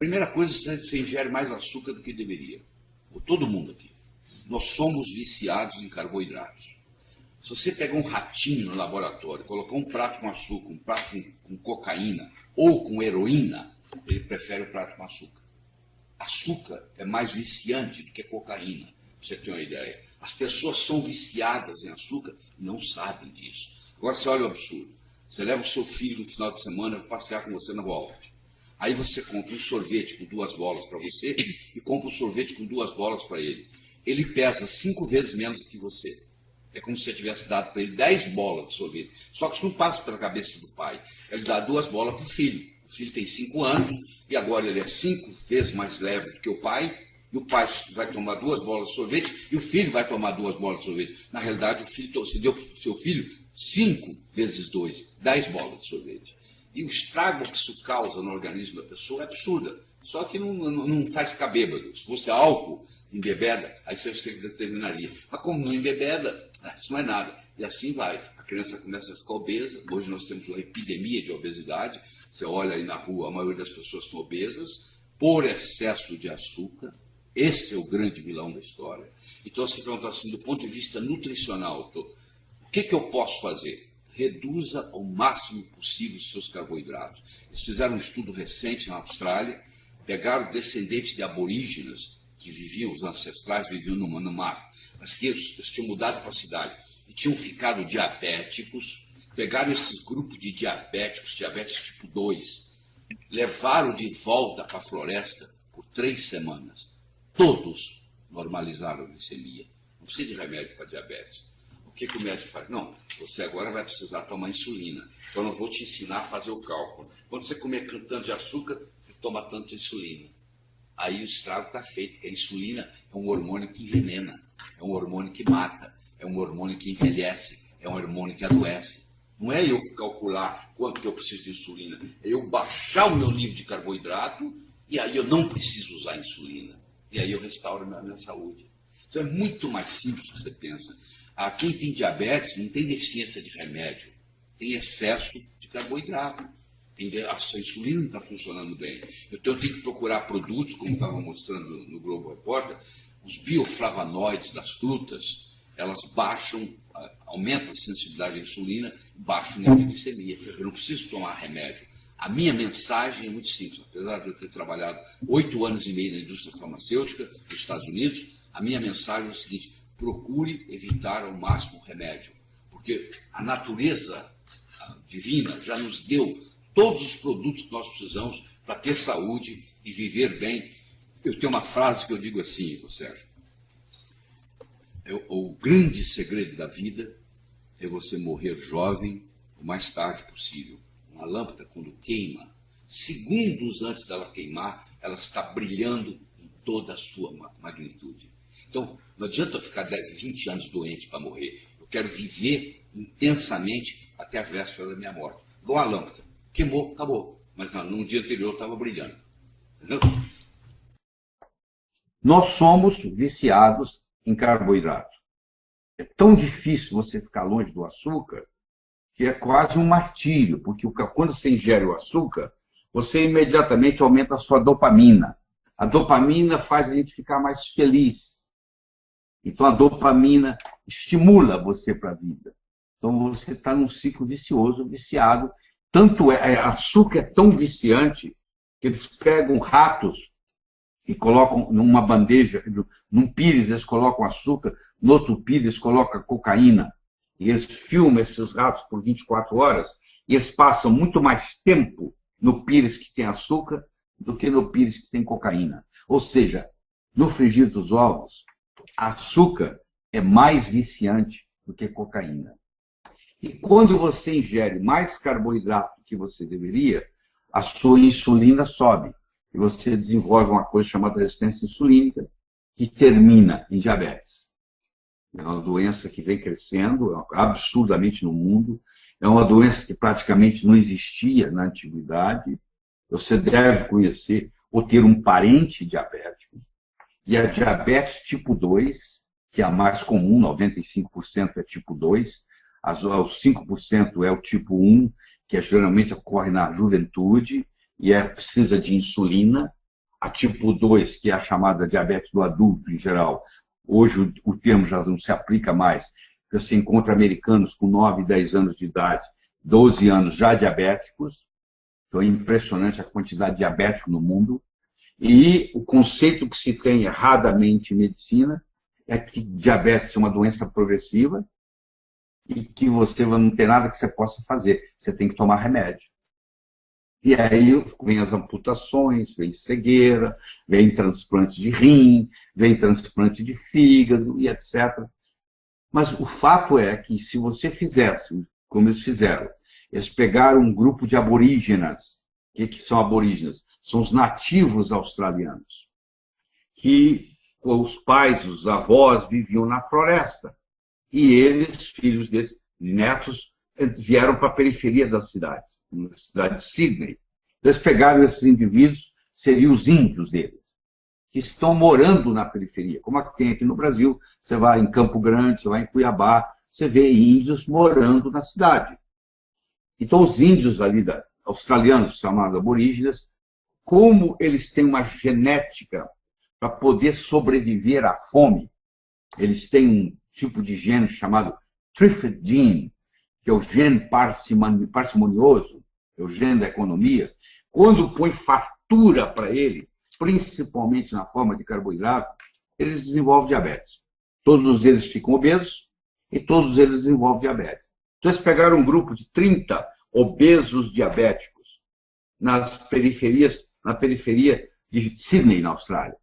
Primeira coisa, você ingere mais açúcar do que deveria. Todo mundo aqui. Nós somos viciados em carboidratos. Se você pegar um ratinho no laboratório, colocar um prato com açúcar, um prato com cocaína ou com heroína, ele prefere o prato com açúcar. Açúcar é mais viciante do que cocaína, pra você ter uma ideia. As pessoas são viciadas em açúcar e não sabem disso. Agora você olha o absurdo. Você leva o seu filho no final de semana para passear com você na Wolf. Aí você compra um sorvete com 2 bolas para você e compra um sorvete com 2 bolas para ele. Ele pesa 5 vezes menos do que você. É como se você tivesse dado para ele 10 bolas de sorvete. Só que isso não passa pela cabeça do pai. Ele dá 2 bolas para o filho. O filho tem 5 anos e agora ele é 5 vezes mais leve do que o pai. E o pai vai tomar 2 bolas de sorvete e o filho vai tomar 2 bolas de sorvete. Na realidade, você deu para o seu filho 5 vezes 2, 10 bolas de sorvete. E o estrago que isso causa no organismo da pessoa é absurdo. Só que não faz ficar bêbado. Se fosse álcool, embebeda, aí você determinaria. Mas como não embebeda, isso não é nada. E assim vai. A criança começa a ficar obesa. Hoje nós temos uma epidemia de obesidade. Você olha aí na rua, a maioria das pessoas estão obesas por excesso de açúcar. Esse é o grande vilão da história. Então, você pergunta assim, do ponto de vista nutricional, o que eu posso fazer? Reduza ao máximo possível os seus carboidratos. Eles fizeram um estudo recente na Austrália, pegaram descendentes de aborígenes que viviam, os ancestrais viviam no mar, mas que eles tinham mudado para a cidade e tinham ficado diabéticos, pegaram esses grupos de diabéticos, diabetes tipo 2, levaram de volta para a floresta por 3 semanas. Todos normalizaram a glicemia. Não precisa de remédio para diabetes. O que o médico faz? Não, você agora vai precisar tomar insulina. Então eu vou te ensinar a fazer o cálculo. Quando você comer tanto de açúcar, você toma tanto de insulina. Aí o estrago está feito, porque a insulina é um hormônio que envenena, é um hormônio que mata, é um hormônio que envelhece, é um hormônio que adoece. Não é eu calcular quanto que eu preciso de insulina, é eu baixar o meu nível de carboidrato e aí eu não preciso usar insulina. E aí eu restauro a minha saúde. Então é muito mais simples do que você pensa. Quem tem diabetes não tem deficiência de remédio, tem excesso de carboidrato. A sua insulina não está funcionando bem. Então eu tenho que procurar produtos, como estava mostrando no Globo Repórter, os bioflavonoides das frutas, elas baixam, aumentam a sensibilidade à insulina e baixam o nível de glicemia. Eu não preciso tomar remédio. A minha mensagem é muito simples. Apesar de eu ter trabalhado 8 anos e meio na indústria farmacêutica dos Estados Unidos, a minha mensagem é o seguinte: procure evitar ao máximo o remédio, porque a natureza divina já nos deu todos os produtos que nós precisamos para ter saúde e viver bem. Eu tenho uma frase que eu digo assim, Sérgio: o grande segredo da vida é você morrer jovem o mais tarde possível. Uma lâmpada, quando queima, segundos antes dela queimar, ela está brilhando em toda a sua magnitude. Então, não adianta eu ficar 20 anos doente para morrer. Eu quero viver intensamente até a véspera da minha morte. Igual a lâmpada. Queimou, acabou. Mas no dia anterior estava brilhando. Entendeu? Nós somos viciados em carboidrato. É tão difícil você ficar longe do açúcar que é quase um martírio, porque quando você ingere o açúcar, você imediatamente aumenta a sua dopamina. A dopamina faz a gente ficar mais feliz. Então a dopamina estimula você para a vida. Então você está num ciclo vicioso, viciado. Tanto açúcar é tão viciante que eles pegam ratos e colocam numa bandeja, num pires eles colocam açúcar, no outro pires colocam cocaína. E eles filmam esses ratos por 24 horas e eles passam muito mais tempo no pires que tem açúcar do que no pires que tem cocaína. Ou seja, no frigir dos ovos, açúcar é mais viciante do que cocaína. E quando você ingere mais carboidrato que você deveria, a sua insulina sobe. E você desenvolve uma coisa chamada resistência insulínica, que termina em diabetes. É uma doença que vem crescendo absurdamente no mundo. É uma doença que praticamente não existia na antiguidade. Você deve conhecer ou ter um parente diabético. E a diabetes tipo 2, que é a mais comum, 95% é tipo 2. Os 5% é o tipo 1, que geralmente ocorre na juventude e precisa de insulina. a tipo 2, que é a chamada diabetes do adulto em geral. Hoje o termo já não se aplica mais, porque você encontra americanos com 9, 10 anos de idade, 12 anos já diabéticos. Então é impressionante a quantidade de diabético no mundo. E o conceito que se tem erradamente em medicina é que diabetes é uma doença progressiva e que você não tem nada que você possa fazer. Você tem que tomar remédio. E aí vem as amputações, vem cegueira, vem transplante de rim, vem transplante de fígado e etc. Mas o fato é que se você fizesse, como eles fizeram, eles pegaram um grupo de aborígenas. O que são aborígenas? São os nativos australianos, que os pais, os avós viviam na floresta. E eles, filhos desses netos, vieram para a periferia da cidade, na cidade de Sydney. Eles pegaram esses indivíduos, seriam os índios deles, que estão morando na periferia. Como tem aqui no Brasil, você vai em Campo Grande, você vai em Cuiabá, você vê índios morando na cidade. Então, os índios ali, australianos, chamados aborígenes, como eles têm uma genética para poder sobreviver à fome, eles têm um tipo de gene chamado Thrift Gene, que é o gene parcimonioso, é o gene da economia. Quando põe fartura para ele, principalmente na forma de carboidrato, eles desenvolvem diabetes. Todos eles ficam obesos e todos eles desenvolvem diabetes. Então, eles pegaram um grupo de 30 obesos diabéticos na periferia de Sydney, na Austrália,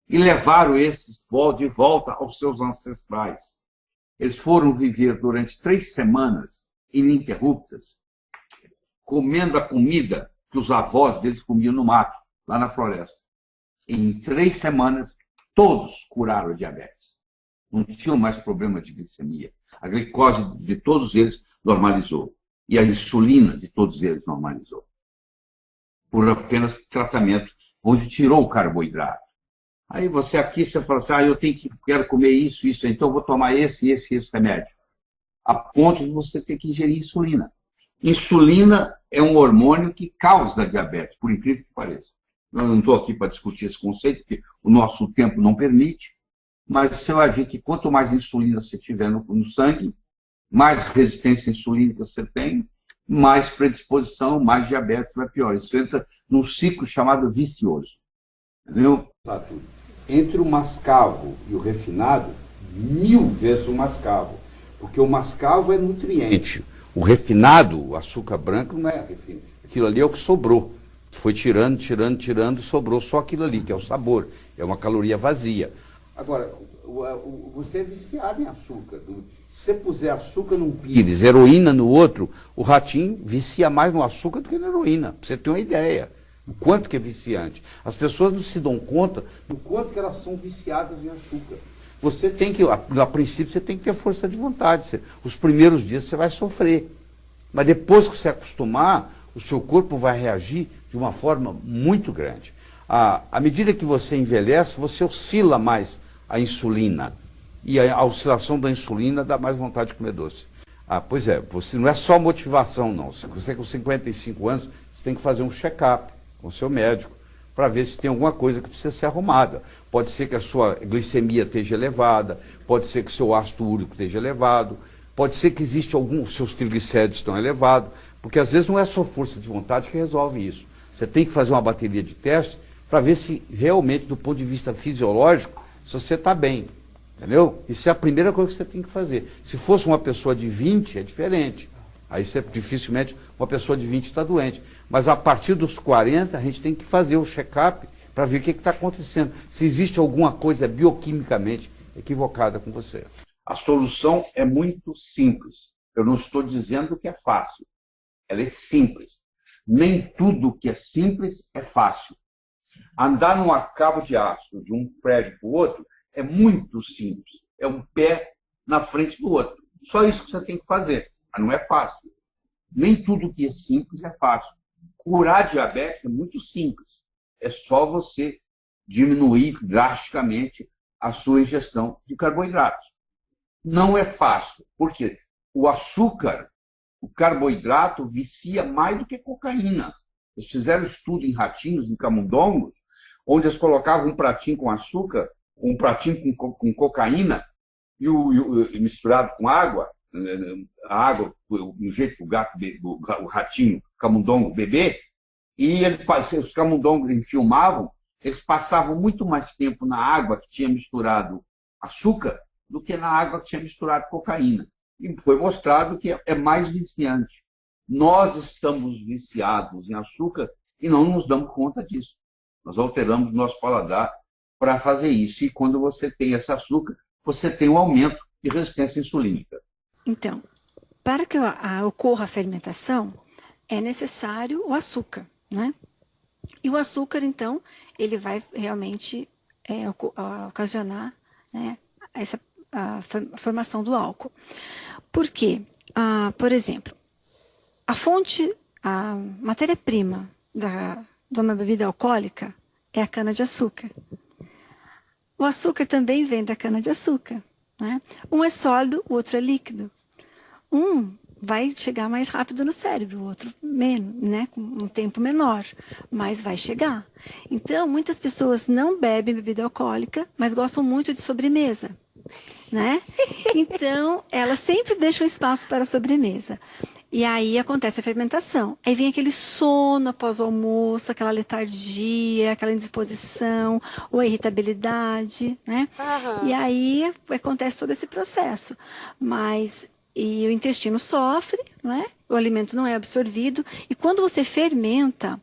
e levaram esses de volta aos seus ancestrais. Eles foram viver durante 3 semanas ininterruptas, comendo a comida que os avós deles comiam no mato, lá na floresta. E em 3 semanas, todos curaram a diabetes. Não tinham mais problema de glicemia. A glicose de todos eles normalizou. E a insulina de todos eles normalizou. Por apenas tratamento, onde tirou o carboidrato. Aí você aqui, você fala assim, quero comer isso, então eu vou tomar esse remédio. A ponto de você ter que ingerir insulina. Insulina é um hormônio que causa diabetes, por incrível que pareça. Eu não estou aqui para discutir esse conceito, porque o nosso tempo não permite, mas você vai ver que quanto mais insulina você tiver no sangue, mais resistência insulínica você tem, mais predisposição, mais diabetes vai pior. Isso entra num ciclo chamado vicioso. Entendeu? Entre o mascavo e o refinado, 1000 vezes o mascavo. Porque o mascavo é nutriente. O refinado, o açúcar branco, não é refinado. Aquilo ali é o que sobrou. Foi tirando, sobrou só aquilo ali, que é o sabor. É uma caloria vazia. Agora, você é viciado em açúcar. Se você puser açúcar num pires, heroína no outro, o ratinho vicia mais no açúcar do que na heroína. Pra você ter uma ideia. O quanto que é viciante. As pessoas não se dão conta do quanto que elas são viciadas em açúcar. Você tem que, a princípio, você tem que ter força de vontade. Os primeiros dias você vai sofrer. Mas depois que você acostumar, o seu corpo vai reagir de uma forma muito grande. À medida que você envelhece, você oscila mais a insulina. E a oscilação da insulina dá mais vontade de comer doce. Pois é, você não é só motivação, não. Você com 55 anos, você tem que fazer um check-up com o seu médico, para ver se tem alguma coisa que precisa ser arrumada. Pode ser que a sua glicemia esteja elevada, pode ser que o seu ácido úrico esteja elevado, pode ser que existe os seus triglicéridos estão elevados, porque às vezes não é só força de vontade que resolve isso. Você tem que fazer uma bateria de teste para ver se realmente, do ponto de vista fisiológico, se você está bem. Entendeu? Isso é a primeira coisa que você tem que fazer. Se fosse uma pessoa de 20, é diferente. Aí dificilmente uma pessoa de 20 está doente. Mas a partir dos 40, a gente tem que fazer o check-up para ver o que está acontecendo. Se existe alguma coisa bioquimicamente equivocada com você. A solução é muito simples. Eu não estou dizendo que é fácil. Ela é simples. Nem tudo que é simples é fácil. Andar num cabo de aço de um prédio para o outro é muito simples. É um pé na frente do outro. Só isso que você tem que fazer. Mas não é fácil. Nem tudo que é simples é fácil. Curar diabetes é muito simples. É só você diminuir drasticamente a sua ingestão de carboidratos. Não é fácil. Por quê? O açúcar, o carboidrato, vicia mais do que cocaína. Eles fizeram estudo em ratinhos, em camundongos, onde eles colocavam um pratinho com açúcar, um pratinho com cocaína, e misturado com água, a água, do jeito que o ratinho, o camundongo, bebê, e os camundongos filmavam, eles passavam muito mais tempo na água que tinha misturado açúcar do que na água que tinha misturado cocaína. E foi mostrado que é mais viciante. Nós estamos viciados em açúcar e não nos damos conta disso. Nós alteramos o nosso paladar para fazer isso. E quando você tem esse açúcar, você tem um aumento de resistência insulínica. Então, para que ocorra a fermentação, é necessário o açúcar, né? E o açúcar, então, ele vai realmente ocasionar, né, a formação do álcool. Por quê? Por exemplo, a matéria-prima de uma bebida alcoólica é a cana-de-açúcar. O açúcar também vem da cana-de-açúcar, né? Um é sólido, o outro é líquido. Um vai chegar mais rápido no cérebro, o outro menos, né? Com um tempo menor, mas vai chegar. Então, muitas pessoas não bebem bebida alcoólica, mas gostam muito de sobremesa, né? Então, elas sempre deixam espaço para a sobremesa. E aí acontece a fermentação. Aí vem aquele sono após o almoço, aquela letargia, aquela indisposição, ou a irritabilidade, né? Uhum. E aí acontece todo esse processo. E o intestino sofre, né? O alimento não é absorvido. E quando você fermenta,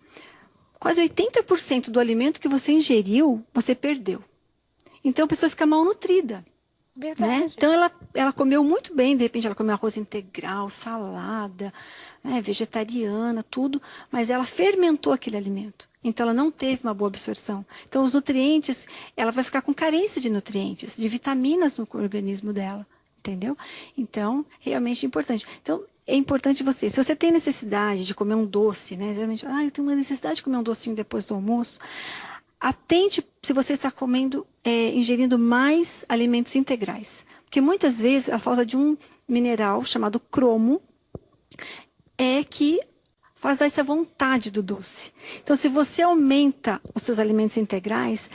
quase 80% do alimento que você ingeriu, você perdeu. Então a pessoa fica mal nutrida. Né? Então ela comeu muito bem, de repente ela comeu arroz integral, salada, né, vegetariana, tudo, mas ela fermentou aquele alimento. Então ela não teve uma boa absorção. Então os nutrientes, ela vai ficar com carência de nutrientes, de vitaminas no organismo dela, entendeu? Então, realmente é importante. Então, é importante se você tem necessidade de comer um doce, né? Geralmente, eu tenho uma necessidade de comer um docinho depois do almoço. Atente se você está ingerindo mais alimentos integrais. Porque muitas vezes a falta de um mineral chamado cromo é que faz essa vontade do doce. Então, se você aumenta os seus alimentos integrais,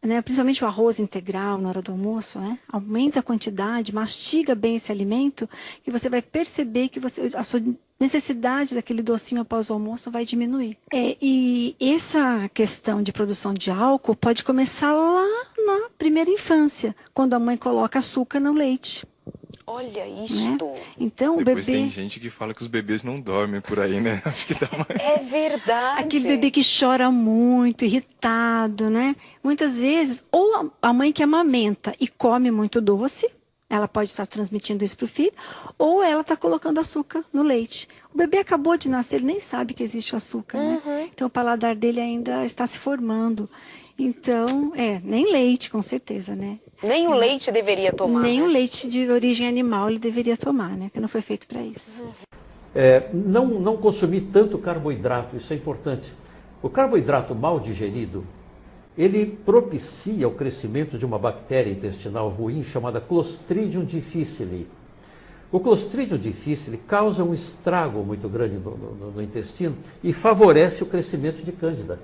né, principalmente o arroz integral na hora do almoço, né, aumenta a quantidade, mastiga bem esse alimento, e você vai perceber que a sua necessidade daquele docinho após o almoço vai diminuir. E essa questão de produção de álcool pode começar lá na primeira infância, quando a mãe coloca açúcar no leite. Olha isto. Né? Então, depois o bebê... tem gente que fala que os bebês não dormem por aí, né? Acho que dá uma... É verdade. Aquele bebê que chora muito, irritado, né? Muitas vezes, ou a mãe que amamenta e come muito doce, ela pode estar transmitindo isso para o filho, ou ela está colocando açúcar no leite. O bebê acabou de nascer, ele nem sabe que existe o açúcar, né? Então o paladar dele ainda está se formando. Então, nem leite, com certeza, né? Nem o leite deveria tomar, Nem né? o leite de origem animal ele deveria tomar, né? Porque não foi feito para isso. Não consumir tanto carboidrato, isso é importante. O carboidrato mal digerido, ele propicia o crescimento de uma bactéria intestinal ruim chamada Clostridium difficile. O Clostridium difficile causa um estrago muito grande no intestino e favorece o crescimento de cândida.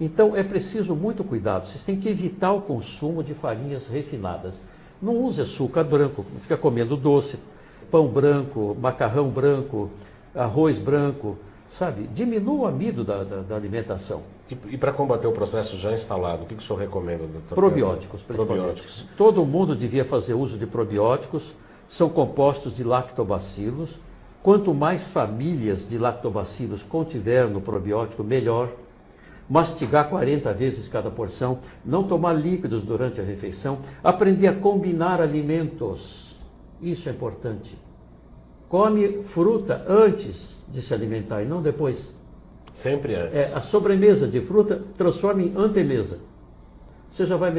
Então é preciso muito cuidado, vocês têm que evitar o consumo de farinhas refinadas. Não use açúcar branco, não fica comendo doce, pão branco, macarrão branco, arroz branco, sabe? Diminua o amido da alimentação. E para combater o processo já instalado, o que o senhor recomenda, doutor? Probióticos, principalmente. Probióticos. Todo mundo devia fazer uso de probióticos, são compostos de lactobacilos. Quanto mais famílias de lactobacilos contiver no probiótico, melhor. Mastigar 40 vezes cada porção, não tomar líquidos durante a refeição, aprender a combinar alimentos, isso é importante. Come fruta antes de se alimentar e não depois. Sempre antes. A sobremesa de fruta transforma em antemesa. Você já vai